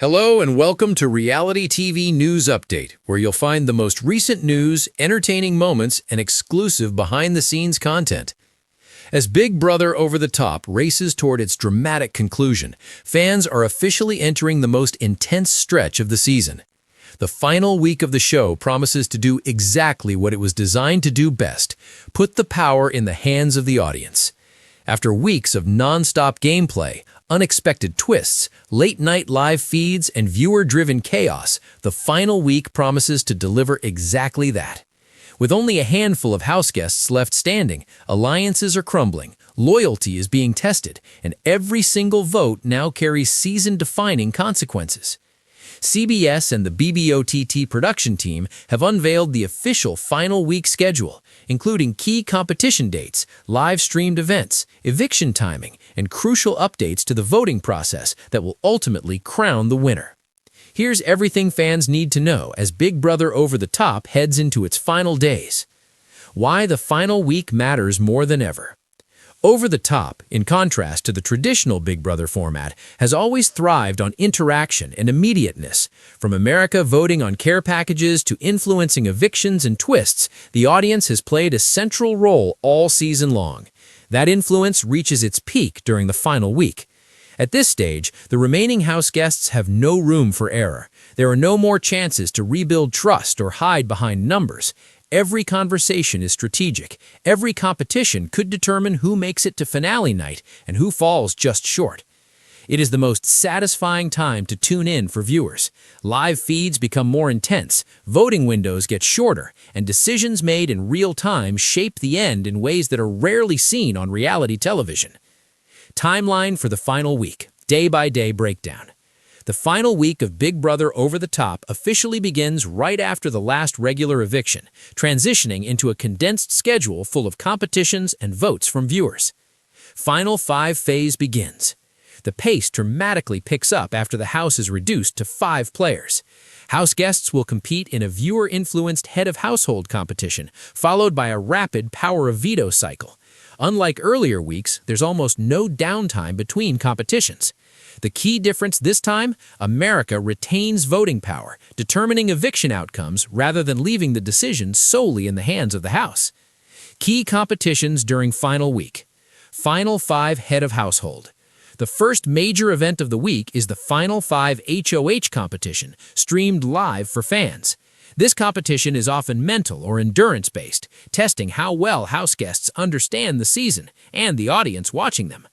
Hello and welcome to Reality TV News Update, where you'll find the most recent news, entertaining moments, and exclusive behind-the-scenes content. As Big Brother Over the Top races toward its dramatic conclusion, fans are officially entering the most intense stretch of the season. The final week of the show promises to do exactly what it was designed to do best: put the power in the hands of the audience. After weeks of non-stop gameplay, unexpected twists, late-night live feeds, and viewer-driven chaos, the final week promises to deliver exactly that. With only a handful of house guests left standing, alliances are crumbling, loyalty is being tested, and every single vote now carries season-defining consequences. CBS and the BBOTT production team have unveiled the official final week schedule, including key competition dates, live-streamed events, eviction timing, and crucial updates to the voting process that will ultimately crown the winner. Here's everything fans need to know as Big Brother Over the Top heads into its final days. Why the final week matters more than ever. Over the Top, in contrast to the traditional Big Brother format, has always thrived on interaction and immediateness. From America voting on care packages to influencing evictions and twists, the audience has played a central role all season long. That influence reaches its peak during the final week. At this stage, the remaining house guests have no room for error. There are no more chances to rebuild trust or hide behind numbers. Every conversation is strategic. Every competition could determine who makes it to finale night and who falls just short. It is the most satisfying time to tune in for viewers. Live feeds become more intense, voting windows get shorter, and decisions made in real time shape the end in ways that are rarely seen on reality television. Timeline for the final week. Day-by-day breakdown. The final week of Big Brother Over the Top officially begins right after the last regular eviction, transitioning into a condensed schedule full of competitions and votes from viewers. Final 5 phase begins. The pace dramatically picks up after the house is reduced to 5 players. House guests will compete in a viewer-influenced head of household competition, followed by a rapid power of veto cycle. Unlike earlier weeks, there's almost no downtime between competitions. The key difference this time, America retains voting power, determining eviction outcomes rather than leaving the decision solely in the hands of the House. Key competitions during final week. Final 5 head of household. The first major event of the week is the Final 5 HOH competition, streamed live for fans. This competition is often mental or endurance-based, testing how well house guests understand the season and the audience watching them.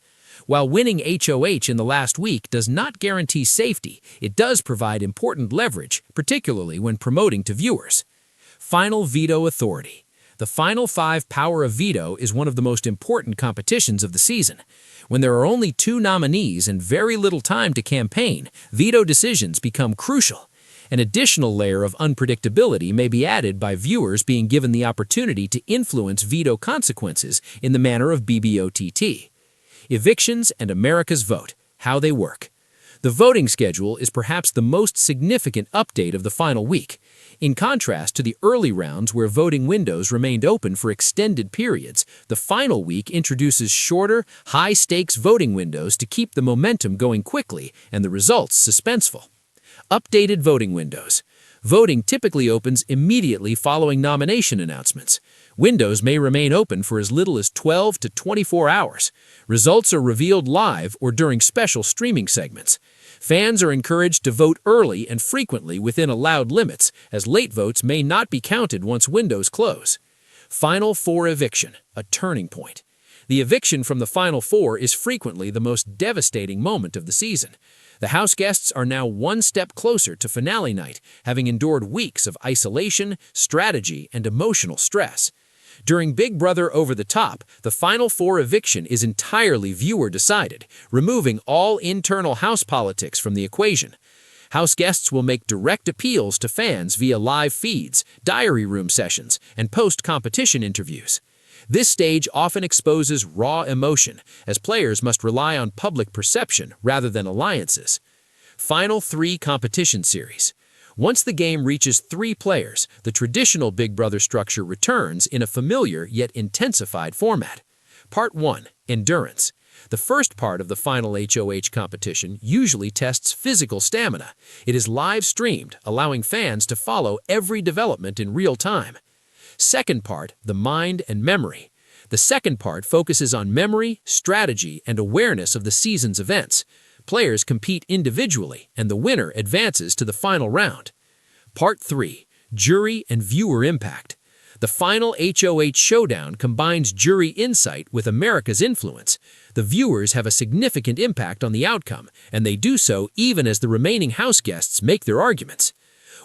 While winning HOH in the last week does not guarantee safety, it does provide important leverage, particularly when promoting to viewers. Final veto authority. The Final 5 power of veto is one of the most important competitions of the season. When there are only 2 nominees and very little time to campaign, veto decisions become crucial. An additional layer of unpredictability may be added by viewers being given the opportunity to influence veto consequences in the manner of BBOTT. Evictions and America's vote, how they work. The voting schedule is perhaps the most significant update of the final week. In contrast to the early rounds where voting windows remained open for extended periods, the final week introduces shorter, high-stakes voting windows to keep the momentum going quickly and the results suspenseful. Updated voting windows. Voting typically opens immediately following nomination announcements. Windows may remain open for as little as 12 to 24 hours. Results are revealed live or during special streaming segments. Fans are encouraged to vote early and frequently within allowed limits, as late votes may not be counted once windows close. Final 4 eviction, a turning point. The eviction from the Final 4 is frequently the most devastating moment of the season. The house guests are now one step closer to finale night, having endured weeks of isolation, strategy, and emotional stress. During Big Brother Over the Top, the Final 4 eviction is entirely viewer-decided, removing all internal house politics from the equation. House guests will make direct appeals to fans via live feeds, diary room sessions, and post-competition interviews. This stage often exposes raw emotion, as players must rely on public perception rather than alliances. Final 3 competition series. Once the game reaches 3 players, the traditional Big Brother structure returns in a familiar yet intensified format. Part 1. Endurance. The first part of the final HOH competition usually tests physical stamina. It is live-streamed, allowing fans to follow every development in real time. Second part, the mind and memory. The second part focuses on memory, strategy, and awareness of the season's events. Players compete individually, and the winner advances to the final round. Part 3. Jury and viewer impact. The final HOH showdown combines jury insight with America's influence. The viewers have a significant impact on the outcome, and they do so even as the remaining house guests make their arguments.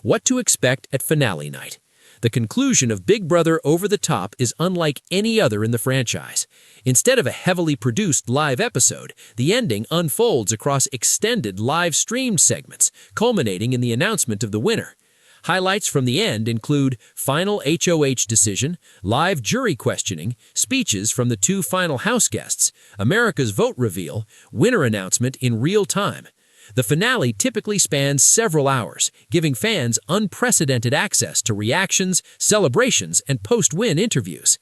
What to expect at finale night? The conclusion of Big Brother Over the Top is unlike any other in the franchise. Instead of a heavily produced live episode, the ending unfolds across extended live-streamed segments, culminating in the announcement of the winner. Highlights from the end include final HOH decision, live jury questioning, speeches from the 2 final house guests, America's vote reveal, winner announcement in real time. The finale typically spans several hours, giving fans unprecedented access to reactions, celebrations, and post-win interviews.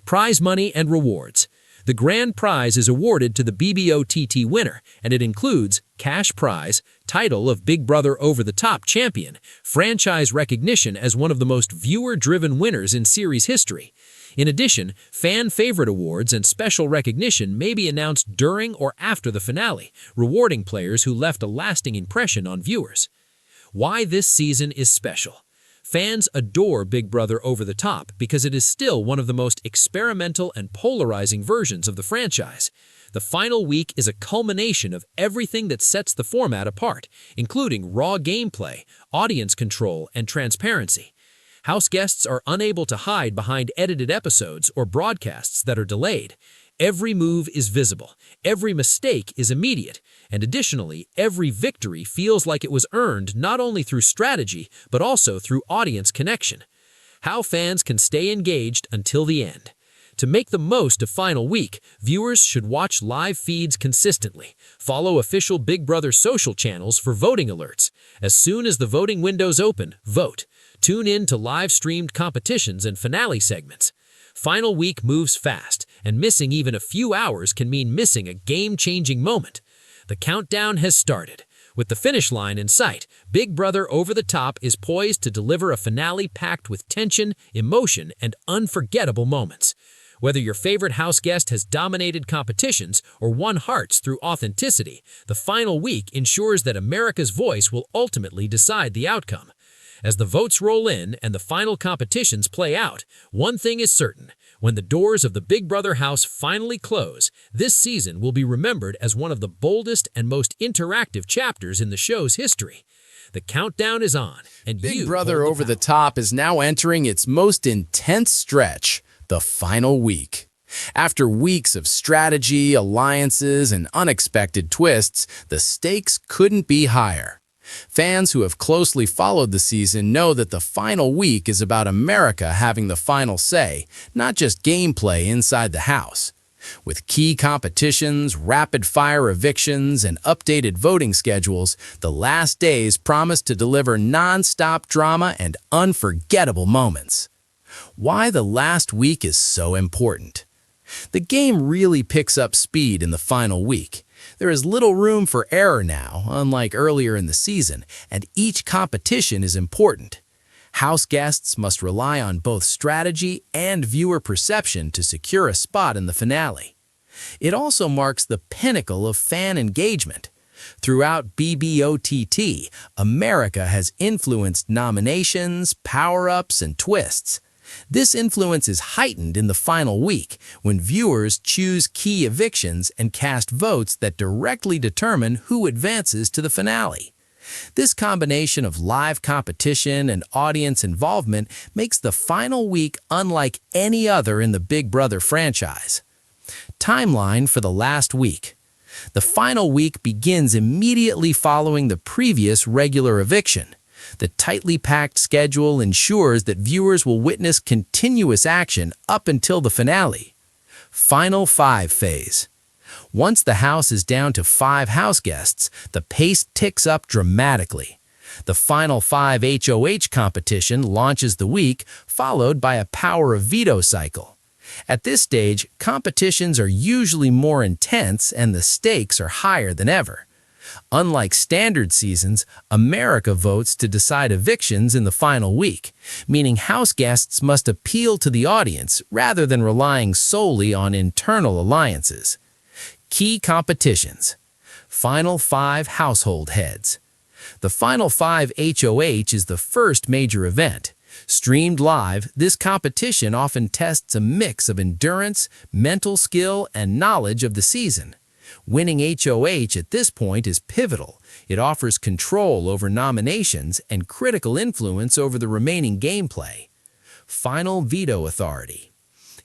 Prize money and rewards. The grand prize is awarded to the BBOTT winner, and it includes cash prize, title of Big Brother Over the Top champion, franchise recognition as one of the most viewer-driven winners in series history. In addition, fan favorite awards and special recognition may be announced during or after the finale, rewarding players who left a lasting impression on viewers. Why this season is special. Fans adore Big Brother Over the Top because it is still one of the most experimental and polarizing versions of the franchise. The final week is a culmination of everything that sets the format apart, including raw gameplay, audience control, and transparency. House guests are unable to hide behind edited episodes or broadcasts that are delayed. Every move is visible, every mistake is immediate, and additionally, every victory feels like it was earned not only through strategy, but also through audience connection. How fans can stay engaged until the end. To make the most of final week, viewers should watch live feeds consistently. Follow official Big Brother social channels for voting alerts. As soon as the voting windows open, vote. Tune in to live-streamed competitions and finale segments. Final week moves fast, and missing even a few hours can mean missing a game-changing moment. The countdown has started. With the finish line in sight, Big Brother Over the Top is poised to deliver a finale packed with tension, emotion, and unforgettable moments. Whether your favorite house guest has dominated competitions or won hearts through authenticity, the final week ensures that America's voice will ultimately decide the outcome. As the votes roll in and the final competitions play out, one thing is certain. When the doors of the Big Brother house finally close, this season will be remembered as one of the boldest and most interactive chapters in the show's history. The countdown is on, and Big Brother Over the Top is now entering its most intense stretch, the final week. After weeks of strategy, alliances, and unexpected twists, the stakes couldn't be higher. Fans who have closely followed the season know that the final week is about America having the final say, not just gameplay inside the house. With key competitions, rapid-fire evictions, and updated voting schedules, the last days promise to deliver non-stop drama and unforgettable moments. Why the last week is so important. The game really picks up speed in the final week. There is little room for error now, unlike earlier in the season, and each competition is important. House guests must rely on both strategy and viewer perception to secure a spot in the finale. It also marks the pinnacle of fan engagement. Throughout BBOTT, America has influenced nominations, power-ups, and twists. This influence is heightened in the final week, when viewers choose key evictions and cast votes that directly determine who advances to the finale. This combination of live competition and audience involvement makes the final week unlike any other in the Big Brother franchise. Timeline for the last week. The final week begins immediately following the previous regular eviction. The tightly packed schedule ensures that viewers will witness continuous action up until the finale. Final 5 phase. Once the house is down to 5 house guests, the pace ticks up dramatically. The Final 5 HOH competition launches the week, followed by a power of veto cycle. At this stage, competitions are usually more intense and the stakes are higher than ever. Unlike standard seasons, America votes to decide evictions in the final week, meaning house guests must appeal to the audience rather than relying solely on internal alliances. Key competitions. Final 5 household heads. The Final 5 HOH is the first major event. Streamed live, this competition often tests a mix of endurance, mental skill, and knowledge of the season. Winning HOH at this point is pivotal. It offers control over nominations and critical influence over the remaining gameplay. Final veto authority.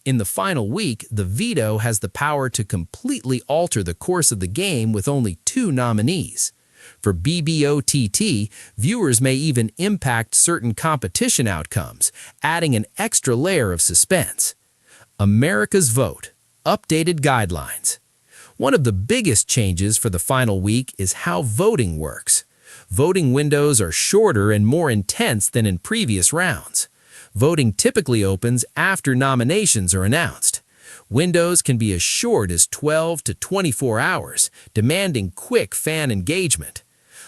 In the final week, the veto has the power to completely alter the course of the game with only 2 nominees. For BBOTT, viewers may even impact certain competition outcomes, adding an extra layer of suspense. America's vote. Updated guidelines. One of the biggest changes for the final week is how voting works. Voting windows are shorter and more intense than in previous rounds. Voting typically opens after nominations are announced. Windows can be as short as 12 to 24 hours, demanding quick fan engagement.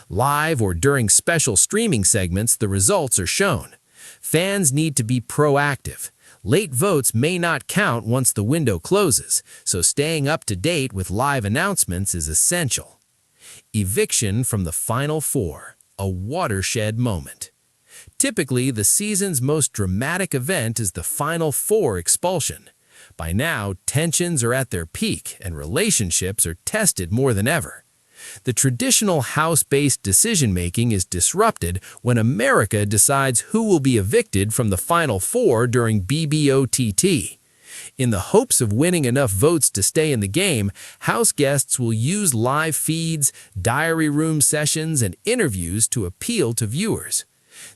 Live or during special streaming segments, the results are shown. Fans need to be proactive. Late votes may not count once the window closes, so staying up to date with live announcements is essential. Eviction from the Final 4, a watershed moment. Typically, the season's most dramatic event is the Final 4 expulsion. By now, tensions are at their peak and relationships are tested more than ever. The traditional house-based decision-making is disrupted when America decides who will be evicted from the Final 4 during BBOTT. In the hopes of winning enough votes to stay in the game, house guests will use live feeds, diary room sessions, and interviews to appeal to viewers.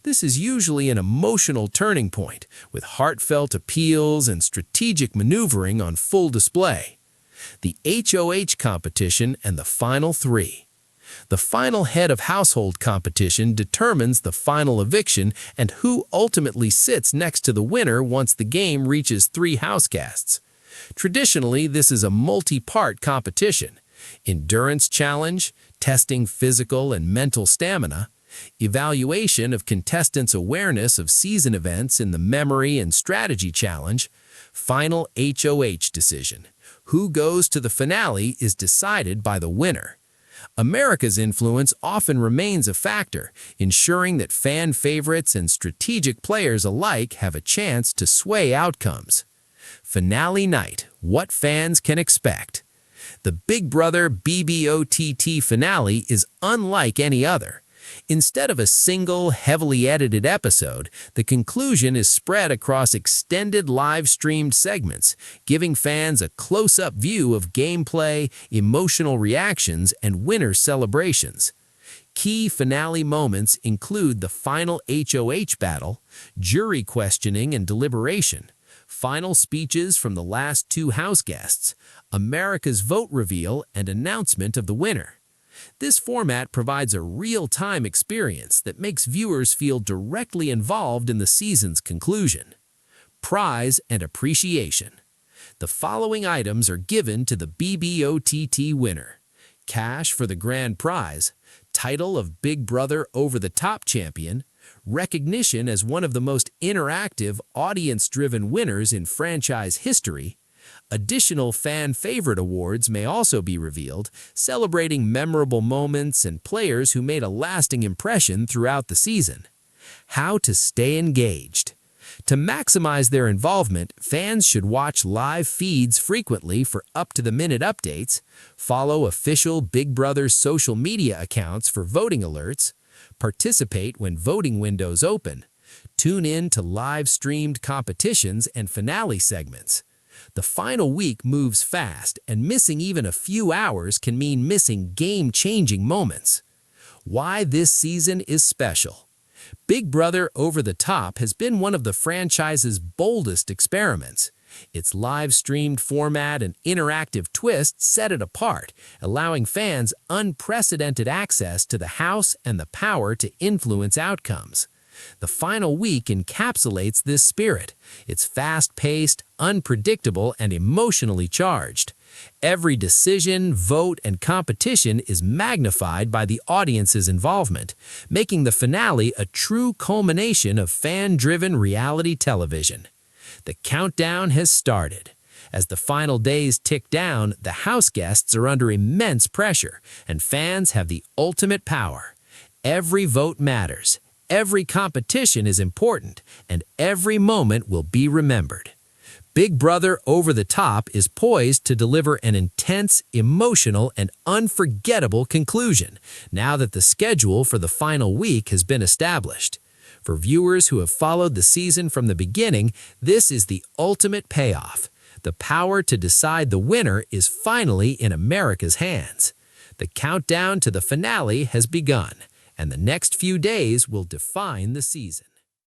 This is usually an emotional turning point, with heartfelt appeals and strategic maneuvering on full display. The HOH competition and the Final 3. The final head of household competition determines the final eviction and who ultimately sits next to the winner once the game reaches 3 housecasts. Traditionally, this is a multi-part competition: endurance challenge, testing physical and mental stamina, evaluation of contestants' awareness of season events in the memory and strategy challenge, final HOH decision. Who goes to the finale is decided by the winner. America's influence often remains a factor, ensuring that fan favorites and strategic players alike have a chance to sway outcomes. Finale night, what fans can expect. The Big Brother BBOTT finale is unlike any other. Instead of a single, heavily edited episode, the conclusion is spread across extended live-streamed segments, giving fans a close-up view of gameplay, emotional reactions, and winner celebrations. Key finale moments include the final HOH battle, jury questioning and deliberation, final speeches from the last 2 house guests, America's vote reveal, and announcement of the winner. This format provides a real-time experience that makes viewers feel directly involved in the season's conclusion. Prize and appreciation. The following items are given to the BBOTT winner: cash for the grand prize, title of Big Brother Over-the-Top champion, recognition as one of the most interactive, audience-driven winners in franchise history. Additional fan favorite awards may also be revealed, celebrating memorable moments and players who made a lasting impression throughout the season. How to stay engaged. To maximize their involvement, fans should watch live feeds frequently for up-to-the-minute updates, follow official Big Brother social media accounts for voting alerts, participate when voting windows open, tune in to live-streamed competitions and finale segments. The final week moves fast, and missing even a few hours can mean missing game-changing moments. Why this season is special. Big Brother Over the Top has been one of the franchise's boldest experiments. Its live-streamed format and interactive twists set it apart, allowing fans unprecedented access to the house and the power to influence outcomes. The final week encapsulates this spirit. It's fast-paced, unpredictable, and emotionally charged. Every decision, vote, and competition is magnified by the audience's involvement, making the finale a true culmination of fan-driven reality television. The countdown has started. As the final days tick down, the house guests are under immense pressure, and fans have the ultimate power. Every vote matters, every competition is important, and every moment will be remembered. Big Brother Over the Top is poised to deliver an intense, emotional, and unforgettable conclusion, now that the schedule for the final week has been established. For viewers who have followed the season from the beginning, this is the ultimate payoff. The power to decide the winner is finally in America's hands. The countdown to the finale has begun, and the next few days will define the season.